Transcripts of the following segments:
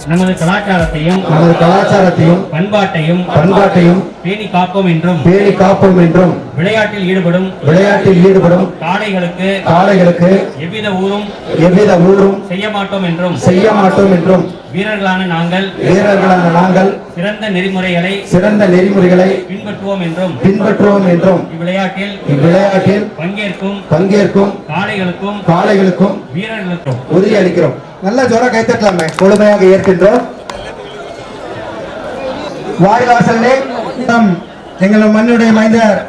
நமது கலாச்சாரத்தையும் பண்பாட்டையும் பேணி காப்போம் என்றும் விளையாட்டில் ஈடுபடும் காளைகளுக்கு எவ்வித ஊரும் செய்ய மாட்டோம் என்றும் வீரர்களான நாங்கள் சிறந்த நெறிமுறைகளை பின்பற்றுவோம் என்றும் இவ்விளையாட்டில் பங்கேற்கும் காளைகளுக்கும் வீரர்களுக்கும் உறுதியளிக்கிறோம். நல்ல ஜோர கைத்தட்டலாமே. முழுமையாக ஏற்கின்றோம். வாடிவாசலே எங்கள் மண்ணுடைய மைந்தர்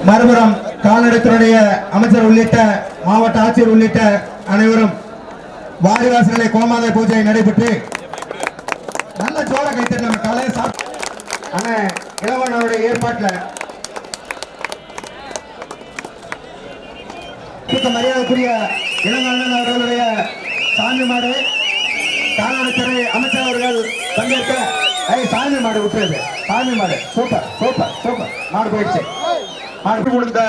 மறுபுறம் கால்நடைத்துறையுடைய அமைச்சர் உள்ளிட்ட மாவட்ட ஆட்சியர் உள்ளிட்ட அனைவரும் வாடிவாசலே கோமாத பூஜை நடைபெற்று நல்ல ஜோர கைத்தட்டலாமே. காலையில் ஆனா இளவனுடைய ஏற்பாட்டில் மரியாதைக்குரிய இளங்கண்ணன் அவர்களுடைய சாமி மாடு கால்நடைத்துறை அமைச்சர் அவர்கள் பங்கேற்க சாமி மாடு விட்டுறது. சாமி மாடு சூப்பர் மாடு போயிடுச்சு. மாடு கொடுத்த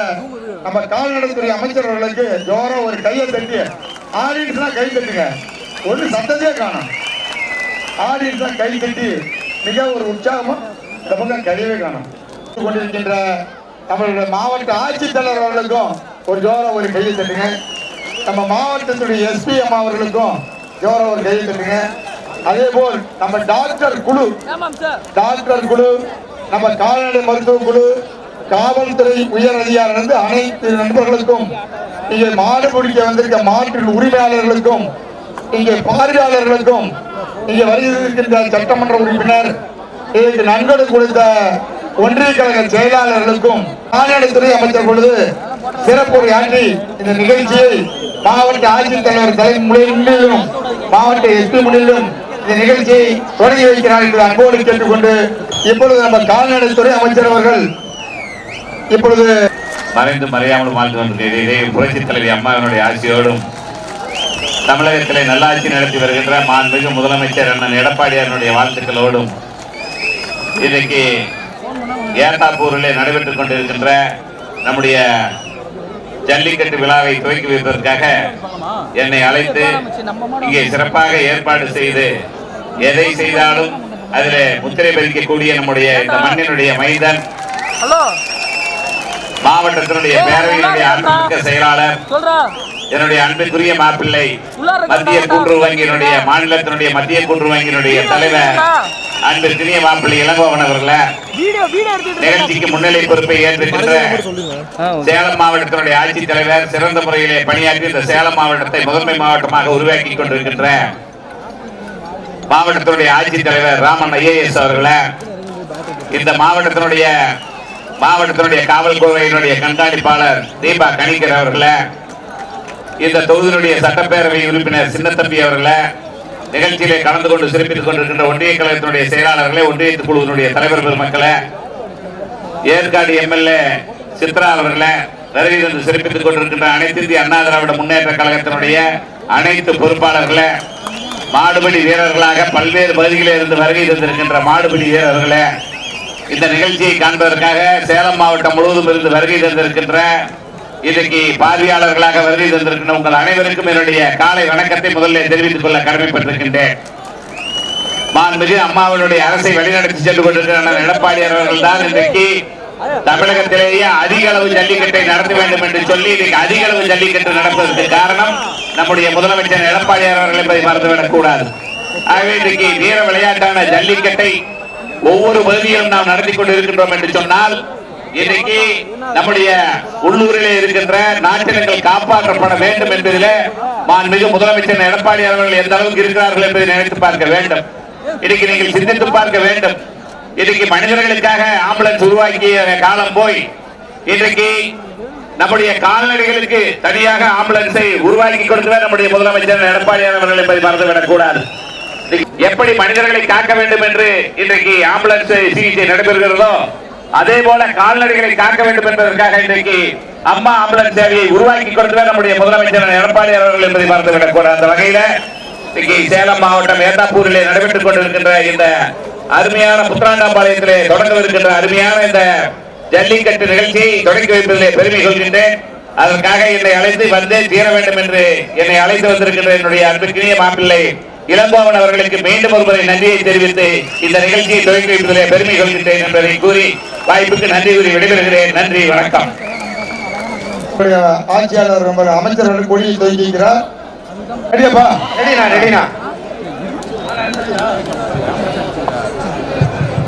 நம்ம கால்நடைத்துறை அமைச்சர் அவர்களுக்கு ஜோர ஒரு கையை தட்டி ஆடியன்ஸ் கை தட்டுங்க. ஒன்று சத்தத்தையே காணும். ஆடியன்ஸ் கை தட்டி மிக ஒரு உற்சாகமா இந்த பக்கம் கையவே காணும் கொண்டிருக்கின்ற நம்மளுடைய மாவட்ட ஆட்சித்தலைவர் அவர்களுக்கும் ஒரு ஜோர ஒரு கையை தட்டுங்க. நம்ம மாவட்டத்துடைய எஸ்பி அம்மா அவர்களுக்கும் ஜோர ஒரு கையை தட்டுங்க. அதே போல் நம்ம டாக்டர் குழு நம்ம கால்நடை மருத்துவ குழு காவல்துறை உயர் அதிகாரி அனைத்து நண்பர்களுக்கும் இங்கே மாடு பிடிக்க வந்திருக்க மாற்றின் உரிமையாளர்களுக்கும் இங்கே பார்வையாளர்களுக்கும் இங்கே வருகின்ற சட்டமன்ற உறுப்பினர் இதற்கு நன்கொடை கொடுத்த ஒன்றிய கழக செயலாளர்களுக்கும் கால்நடைத்துறை அமைச்சர் பொழுது சிறப்பு ஆற்றி இந்த நிகழ்ச்சியை மாவட்ட ஆட்சித்தலைவர் தலைமுறையிலும் மாவட்ட எஸ்பி முன்னிலும் இந்த நிகழ்ச்சியை தொடங்கி வைக்கிறார் என்று அன்போடு கேட்டுக்கொண்டு இப்பொழுது நம்ம கால்நடைத்துறை அமைச்சர் அவர்கள் இப்பொழுது மறைந்து மறையாமல் வாழ்ந்து கொண்டிருக்கிறதே புரட்சித் தலைவி அம்மாவினுடைய ஆட்சியோடும் தமிழகத்திலே நல்லாட்சி நடத்தி வருகின்ற மாண்புமிகு முதலமைச்சர் அண்ணன் எடப்பாடியாருடைய வாழ்த்துக்களோடும் இன்றைக்கு ஏர்டாப்பூரிலே நடைபெற்றுக் கொண்டிருக்கின்ற நம்முடைய ஜல்லிக்கட்டு விழாவை துவக்கி வைப்பதற்காக என்னை அழைத்து இங்கே சிறப்பாக ஏற்பாடு செய்து எதை செய்தாலும் அதிலே முத்திரை பதிக்கக்கூடிய நம்முடைய இந்த மண்ணினுடைய மைந்தன் மாவட்டத்தினுடைய பேரவையினுடைய அன்புமிக்க செயலாளர் என்னுடைய அன்பிற்குரிய மாப்பிள்ளை மத்திய கூட்டுறவு வங்கியினுடைய மாநிலத்தினுடைய மத்திய கூட்டுறவு வங்கியினுடைய தலைவர் அன்பிற்குரிய மாப்பிள்ளை இளங்கோவன் அவர்களே, நிகழ்ச்சிக்கு முன்னிலை பொறுப்பை ஏற்றிருக்கின்ற சேலம் மாவட்டத்தினுடைய ஆட்சித்தலைவர், சிறந்த முறையிலே பணியாற்றி இந்த சேலம் மாவட்டத்தை முதன்மை மாவட்டமாக உருவாக்கி கொண்டிருக்கின்ற மாவட்டத்தினுடைய ஆட்சித்தலைவர் ராமன் ஐஏஎஸ் அவர்களே, இந்த மாவட்டத்தினுடைய காவல்துறையினுடைய கண்காணிப்பாளர் தீபா கணிகர் அவர்களே, இந்த தொகுதியினுடைய சட்டப்பேரவை உறுப்பினர் சின்னத்தம்பி அவர்களே, நிகழ்ச்சியிலே கலந்து கொண்டு சிறப்பித்துக் கொண்டிருக்கின்ற ஒன்றிய கழகத்தினுடைய செயலாளர்களே, ஒன்றிய குழுவினுடைய தலைவர் பெருமக்களே, ஏற்காடு எம்எல்ஏ சித்ரா அவர்களே, வருகை தந்து சிறப்பித்துக் கொண்டிருக்கின்ற அனைத்து இந்திய அண்ணா திராவிட முன்னேற்ற கழகத்தினுடைய அனைத்து பொறுப்பாளர்களே, மாடுபிடி வீரர்களாக பல்வேறு பகுதிகளில் இருந்து வருகை தந்திருக்கின்ற மாடுபிடி வீரர்களே, இந்த நிகழ்ச்சியை காண்பதற்காக சேலம் மாவட்டம் முழுவதும் இருந்து வருகை தந்திருக்கின்ற இன்றைக்கு பார்வையாளர்களாக வருகை தந்திருக்கின்ற உங்கள் அனைவருக்கும் என்னுடைய காலை வணக்கத்தை முதலில் தெரிவித்துக் கொள்ள கடமைப்பட்டிருக்கின்றேன். மாண்புமிகு அம்மாவினுடைய அரசை வழிநடத்தி சென்று கொண்டிருக்கிற எடப்பாடியார் அவர்கள் தான் இன்றைக்கு தமிழகத்திலேயே அதிக அளவு ஜல்லிக்கட்டை நடத்த வேண்டும் என்று சொல்லி இன்றைக்கு அதிக அளவு ஜல்லிக்கட்டு நடப்பதற்கு காரணம் நம்முடைய முதலமைச்சர் எடப்பாடியார் அவர்கள் என்பதை மறந்துவிடக் கூடாது. ஆகவே இன்றைக்கு வீர விளையாட்டான ஜல்லிக்கட்டை ஒவ்வொரு பகுதியிலும் நாம் நடத்தி கொண்டிருக்கின்றோம் என்று சொன்னால் இன்னைக்கு நம்முடைய உள்ளூரிலே இருக்கின்ற நாட்டினங்கள் காப்பாற்றப்பட வேண்டும் என்பதிலே மாண்புமிகு முதலமைச்சர் எடப்பாடி அவர்கள் எந்த அளவுக்கு இருக்கிறார்கள் என்பதை நினைத்து பார்க்க வேண்டும். இன்னைக்கு நீங்கள் சிந்தித்து பார்க்க வேண்டும். இன்னைக்கு மனிதர்களுக்காக ஆம்புலன்ஸ் உருவாக்கிய காலம் போய் இன்றைக்கு நம்முடைய கால்நடைகளுக்கு தனியாக ஆம்புலன்ஸை உருவாக்கி கொடுக்கிறார் நம்முடைய முதலமைச்சர் எடப்பாடி அவர்கள் என்பதை மறந்துவிடக் கூடாது. எப்படி மனிதர்களை காக்க வேண்டும் என்று இன்றைக்கு ஆம்புலன்ஸ் சிகிச்சை நடைபெறுகிறதோ அதே போல கால்நடைகளை காக்க வேண்டும் என்பதற்காக இன்றைக்கு அம்மா ஆம்புலன்ஸ் சேவையை உருவாக்கி கொடுக்கிறார் நம்முடைய முதலமைச்சர் எடப்பாடி அவர்கள் என்பதை மறந்துவிடக் கூடாது. அந்த வகையில இன்னைக்கு சேலம் மாவட்டம் ஏத்தாப்பூரிலே நடைபெற்றுக் கொண்டிருக்கின்ற இந்த அருமையான புத்தாண்டாம்பாளையத்திலே தொடங்கவிருக்கின்ற அருமையான இந்த ஜல்லிக்கட்டு நிகழ்ச்சியை தொடங்கி வைப்பதிலே பெருமை கொள்கின்றேன். அதற்காக என்னை அழைத்து வந்தே தீர வேண்டும் என்று என்னை அழைத்து வந்திருக்கின்ற என்னுடைய அன்பிற்கினிய மாப்பிள்ளை இளங்கோவன் அவர்களுக்கு மீண்டும் ஒருமுறை நன்றியை தெரிவித்து இந்த நிகழ்ச்சியை தொடங்கி வைப்பதிலே பெருமை கொள்கின்றேன் என்பதை கூறி வாய்ப்புக்கு நன்றி கூறி விடைபெறுகிறேன். நன்றி, வணக்கம். ஆட்சியாளர் அமைச்சர்கள் கொடியை துவங்கி இருக்கிறார். ரெடியாப்பா? ரெடினா